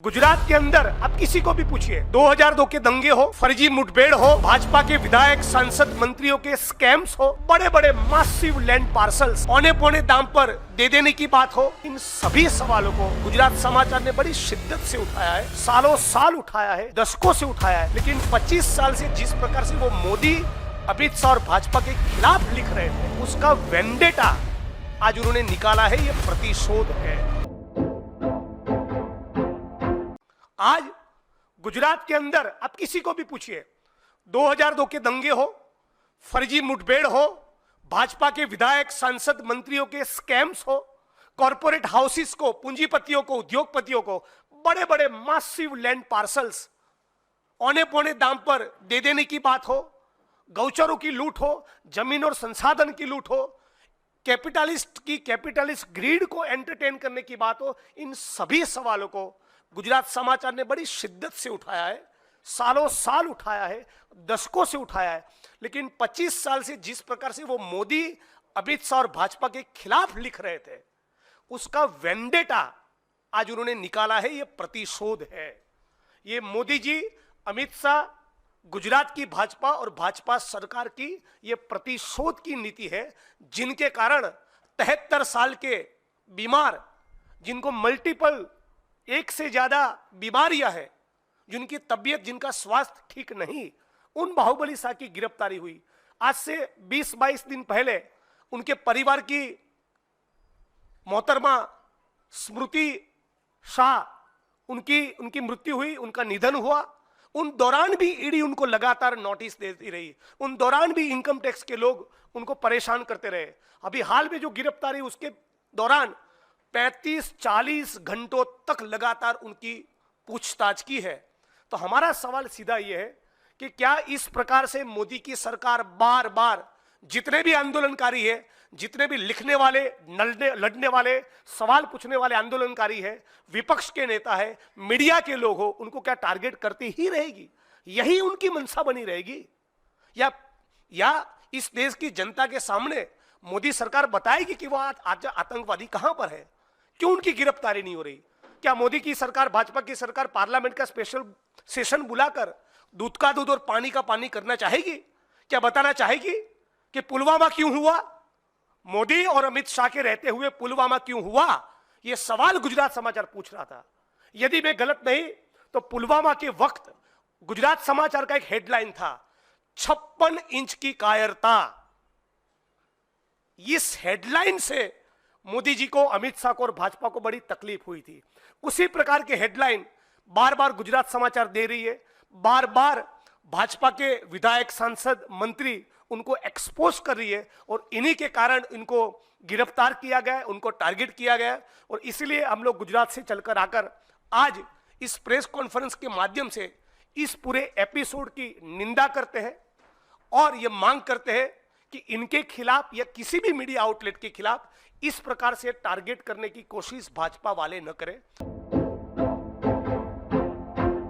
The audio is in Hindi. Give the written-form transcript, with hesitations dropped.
गुजरात के अंदर अब किसी को भी पूछिए, 2002 के दंगे हो, फर्जी मुठभेड़ हो, भाजपा के विधायक सांसद मंत्रियों के स्कैम्स हो, बड़े बड़े मासिव लैंड पार्सल्स औने पौने दाम पर दे देने की बात हो, इन सभी सवालों को गुजरात समाचार ने बड़ी शिद्दत से उठाया है, सालों साल उठाया है, दशकों से उठाया है। लेकिन 25 साल से जिस प्रकार से वो मोदी, अमित शाह और भाजपा के खिलाफ लिख रहे थे, उसका वेंडेटा आज उन्होंने निकाला है। ये प्रतिशोध है। आज गुजरात के अंदर अब किसी को भी पूछिए, 2002 के दंगे हो, फर्जी मुठभेड़ हो, भाजपा के विधायक सांसद मंत्रियों के स्कैम्स हो, कॉरपोरेट हाउसेस को, पूंजीपतियों को, उद्योगपतियों को बड़े बड़े मासिव लैंड पार्सल्स औने पौने दाम पर दे देने की बात हो, गौचरों की लूट हो, जमीन और संसाधन की लूट हो, कैपिटलिस्ट ग्रीड को एंटरटेन करने की बात हो, इन सभी सवालों को गुजरात समाचार ने बड़ी शिद्दत से उठाया है, सालों साल उठाया है, दशकों से उठाया है। लेकिन 25 साल से जिस प्रकार से वो मोदी, अमित शाह और भाजपा के खिलाफ लिख रहे थे, उसका वेंडेटा आज उन्होंने निकाला है। ये प्रतिशोध है। ये मोदी जी, अमित शाह, गुजरात की भाजपा और भाजपा सरकार की ये प्रतिशोध की नीति है, जिनके कारण 73 साल के बीमार, जिनको मल्टीपल एक से ज्यादा बीमारियां हैं, जिनकी तबीयत, जिनका स्वास्थ्य ठीक नहीं, उन बाहुबली शाह की गिरफ्तारी हुई। आज से 20-22 दिन पहले उनके परिवार की मोहतरमा स्मृति शाह, उनकी मृत्यु हुई, उनका निधन हुआ। उन दौरान भी ईडी उनको लगातार नोटिस देती रही, उन दौरान भी इनकम टैक्स के लोग उनको परेशान करते रहे। अभी हाल में जो गिरफ्तारी, उसके दौरान 35-40 घंटों तक लगातार उनकी पूछताछ की है। तो हमारा सवाल सीधा यह है कि क्या इस प्रकार से मोदी की सरकार बार बार, जितने भी आंदोलनकारी है, जितने भी लिखने वाले, लड़ने वाले, सवाल पूछने वाले आंदोलनकारी है, विपक्ष के नेता है, मीडिया के लोग हो, उनको क्या टारगेट करती ही रहेगी? यही उनकी मंशा बनी रहेगी? या इस देश की जनता के सामने मोदी सरकार बताएगी कि वह आज आतंकवादी कहां पर है? क्यों उनकी गिरफ्तारी नहीं हो रही? क्या मोदी की सरकार, भाजपा की सरकार पार्लियामेंट का स्पेशल सेशन बुलाकर दूध का दूध और पानी का पानी करना चाहेगी? क्या बताना चाहेगी कि पुलवामा क्यों हुआ? मोदी और अमित शाह के रहते हुए पुलवामा क्यों हुआ? यह सवाल गुजरात समाचार पूछ रहा था। यदि मैं गलत नहीं तो पुलवामा के वक्त गुजरात समाचार का एक हेडलाइन था, 56 इंच की कायरता। इस हेडलाइन से मोदी जी को, अमित शाह को और भाजपा को बड़ी तकलीफ हुई थी। उसी प्रकार के हेडलाइन बार बार गुजरात समाचार दे रही है। बार बार भाजपा के विधायक, सांसद, मंत्री उनको एक्सपोज कर रही है और इन्हीं के कारण इनको गिरफ्तार किया गया, उनको टारगेट किया गया। और इसलिए हम लोग गुजरात से चलकर आकर आज इस प्रेस कॉन्फ्रेंस के माध्यम से इस पूरे एपिसोड की निंदा करते हैं और ये मांग करते हैं कि इनके खिलाफ या किसी भी मीडिया आउटलेट के खिलाफ इस प्रकार से टारगेट करने की कोशिश भाजपा वाले न करें।